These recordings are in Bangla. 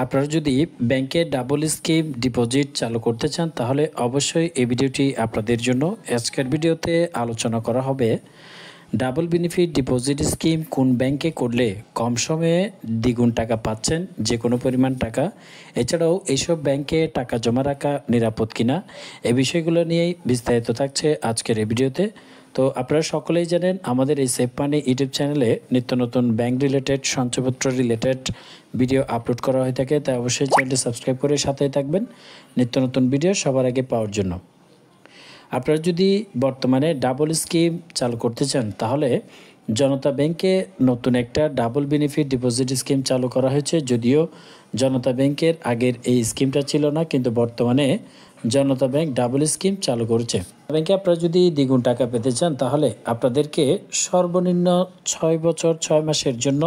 আপনারা যদি ব্যাংকে ডাবল স্কিম ডিপোজিট চালু করতে চান তাহলে অবশ্যই এই ভিডিওটি আপনাদের জন্য। আজকের ভিডিওতে আলোচনা করা হবে ডাবল বেনিফিট ডিপোজিট স্কিম কোন ব্যাংকে করলে কম সময়ে দ্বিগুণ টাকা পাচ্ছেন, যে কোনো পরিমাণ টাকা। এছাড়াও এইসব ব্যাংকে টাকা জমা রাখা নিরাপদ কিনা, এই বিষয়গুলো নিয়েই বিস্তারিত থাকছে আজকের এই ভিডিওতে। তো আপনারা সকলেই জানেন আমাদের এই সেভ মানি ইউটিউব চ্যানেলে নিত্য নতুন ব্যাংক রিলেটেড, সঞ্চয়পত্র রিলেটেড ভিডিও আপলোড করা হয়ে থাকে, তাই অবশ্যই চ্যানেলটি সাবস্ক্রাইব করে সাথেই থাকবেন নিত্য নতুন ভিডিও সবার আগে পাওয়ার জন্য। আপনারা যদি বর্তমানে ডাবল স্কিম চালু করতে চান তাহলে জনতা ব্যাংকে নতুন একটা ডাবল বেনিফিট ডিপোজিট স্কিম চালু করা হয়েছে। যদিও জনতা ব্যাংকের আগের এই স্কিমটা ছিল না, কিন্তু বর্তমানে জনতা ব্যাংক ডাবল স্কিম চালু করেছে। ব্যাংকে আপনারা যদি দ্বিগুণ টাকা পেতে চান তাহলে আপনাদেরকে সর্বনিম্ন 6 বছর 6 মাসের জন্য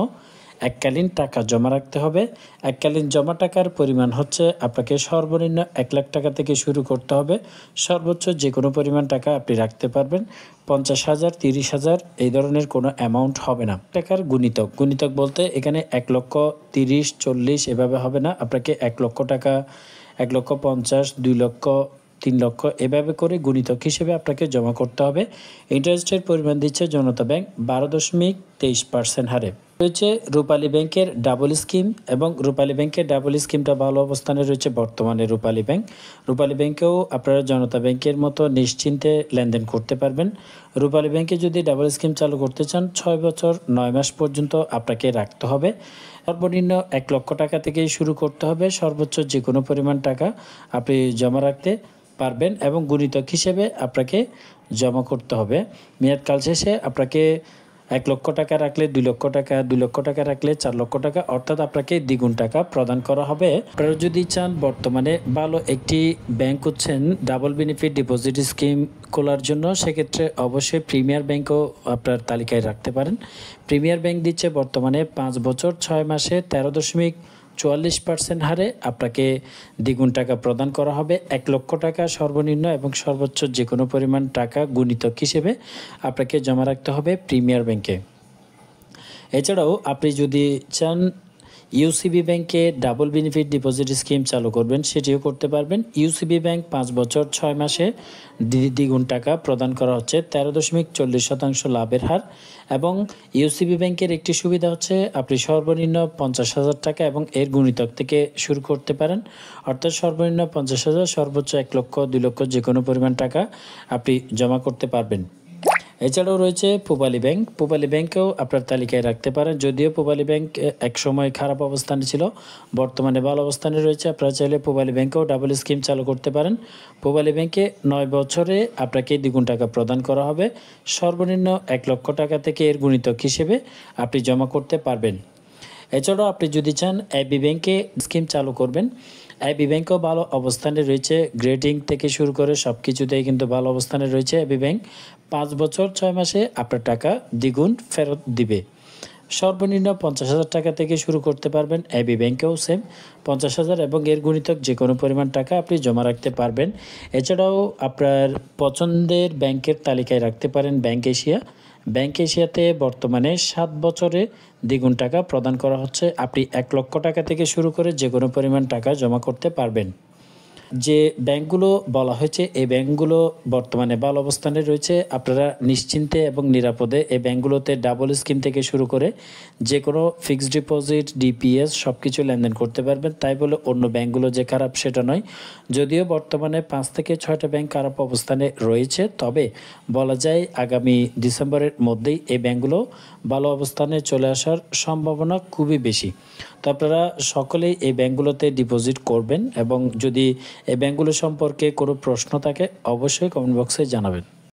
এককালীন টাকা জমা রাখতে হবে। এককালীন জমা টাকার পরিমাণ হচ্ছে আপনাকে সর্বনিম্ন 1 লাখ টাকা থেকে শুরু করতে হবে। সর্বোচ্চ যে কোনো পরিমাণ টাকা আপনি রাখতে পারবেন। 50,000, 30,000 এই ধরনের কোনো অ্যামাউন্ট হবে না। টাকার গুণিতক বলতে এখানে 1 লক্ষ 30, 40 এভাবে হবে না। আপনাকে 1 লক্ষ টাকা, 1 লক্ষ 50, 2 লক্ষ, 3 লক্ষ এভাবে করে গুণিতক হিসেবে আপনাকে জমা করতে হবে। ইন্টারেস্টের পরিমাণ দিচ্ছে জনতা ব্যাংক 12.23% হারে। রয়েছে রূপালী ব্যাংকের ডাবল স্কিম, এবং রূপালী ব্যাংকের ডাবল স্কিমটা ভালো অবস্থানে রয়েছে বর্তমানে রূপালী ব্যাংক। রূপালী ব্যাংকেও আপনারা জনতা ব্যাংকের মতো নিশ্চিন্তে লেনদেন করতে পারবেন। রূপালী ব্যাংকে যদি ডাবল স্কিম চালু করতে চান 6 বছর 9 মাস পর্যন্ত আপনাকে রাখতে হবে। সর্বনিম্ন 1 লক্ষ টাকা থেকেই শুরু করতে হবে। সর্বোচ্চ যে কোনো পরিমাণ টাকা আপনি জমা রাখতে পারবেন এবং গুণিতক হিসেবে আপনাকে জমা করতে হবে। মেয়াদকাল শেষে আপনাকে 1 লক্ষ টাকা রাখলে 2 লক্ষ টাকা, 2 লক্ষ টাকা রাখলে 4 লক্ষ টাকা, অর্থাৎ আপনাকে দ্বিগুণ টাকা প্রদান করা হবে। আপনারা যদি চান বর্তমানে ভালো একটি ব্যাংক হচ্ছেন ডাবল বেনিফিট ডিপোজিট স্কিম খোলার জন্য, সেক্ষেত্রে অবশ্যই প্রিমিয়ার ব্যাংকও আপনার তালিকায় রাখতে পারেন। প্রিমিয়ার ব্যাংক দিচ্ছে বর্তমানে 5 বছর 6 মাসে 13.44% হারে আপনাকে দ্বিগুণ টাকা প্রদান করা হবে। 1 লক্ষ টাকা সর্বনিম্ন এবং সর্বোচ্চ যে কোনো পরিমাণ টাকা গুণিতক হিসেবে আপনাকে জমা রাখতে হবে প্রিমিয়ার ব্যাংকে। এছাড়াও আপনি যদি চান ইউসিবি ব্যাংকে ডাবল বেনিফিট ডিপোজিট স্কিম চালু করবেন, সেটিও করতে পারবেন। ইউসিবি ব্যাংক 5 বছর 6 মাসে দ্বিগুণ টাকা প্রদান করা হচ্ছে 13.40% লাভের হার। এবং ইউসিবি ব্যাংকের একটি সুবিধা হচ্ছে আপনি সর্বনিম্ন 50,000 টাকা এবং এর গুণিতক থেকে শুরু করতে পারেন, অর্থাৎ সর্বনিম্ন 50,000, সর্বোচ্চ 1 লক্ষ 2 লক্ষ যে কোনো পরিমাণ টাকা আপনি জমা করতে পারবেন। এছাড়াও রয়েছে পূবালী ব্যাংক। পূবালী ব্যাংকেও আপনার তালিকায় রাখতে পারেন। যদিও পূবালী ব্যাংক এক সময় খারাপ অবস্থানে ছিল, বর্তমানে ভালো অবস্থানে রয়েছে। আপনারা চাইলে পূবালী ব্যাংকেও ডাবল স্কিম চালু করতে পারেন। পূবালী ব্যাংকে 9 বছরে আপনাকে দ্বিগুণ টাকা প্রদান করা হবে। সর্বনিম্ন 1 লক্ষ টাকা থেকে এর গুণিতক হিসেবে আপনি জমা করতে পারবেন। এছাড়াও আপনি যদি চান এবি ব্যাংকে স্কিম চালু করবেন, এবি ব্যাংকও ভালো অবস্থানে রয়েছে। গ্রেডিং থেকে শুরু করে সব কিছুতেই কিন্তু ভালো অবস্থানে রয়েছে এবি ব্যাংক। 5 বছর 6 মাসে আপনার টাকা দ্বিগুণ ফেরত দিবে। সর্বনিম্ন 50,000 টাকা থেকে শুরু করতে পারবেন। এবি ব্যাংকেও সেম 50,000 এবং এর গুণিতক যে কোনো পরিমাণ টাকা আপনি জমা রাখতে পারবেন। এছাড়াও আপনার পছন্দের ব্যাংকের তালিকায় রাখতে পারেন ব্যাংক এশিয়া। ব্যাংক এশিয়াতে বর্তমানে 7 বছরে দ্বিগুণ টাকা প্রদান করা হচ্ছে। আপনি 1 লক্ষ টাকা থেকে শুরু করে যে কোনো পরিমাণ টাকা জমা করতে পারবেন। যে ব্যাংকগুলো বলা হয়েছে এই ব্যাংকগুলো বর্তমানে ভালো অবস্থানে রয়েছে। আপনারা নিশ্চিন্তে এবং নিরাপদে এই ব্যাংকগুলোতে ডাবল স্কিম থেকে শুরু করে যে কোনো ফিক্সড ডিপোজিট, ডিপিএস সব কিছু লেনদেন করতে পারবেন। তাই বলে অন্য ব্যাংকগুলো যে খারাপ সেটা নয়। যদিও বর্তমানে 5 থেকে 6টা ব্যাংক খারাপ অবস্থানে রয়েছে, তবে বলা যায় আগামী ডিসেম্বরের মধ্যেই এই ব্যাংকগুলো ভালো অবস্থানে চলে আসার সম্ভাবনা খুবই বেশি। তো আপনারা সকলেই এই ব্যাংকগুলোতে ডিপোজিট করবেন, এবং যদি এই ব্যাংকগুলো সম্পর্কে কোনো প্রশ্ন থাকে অবশ্যই কমেন্ট বক্সে জানাবেন।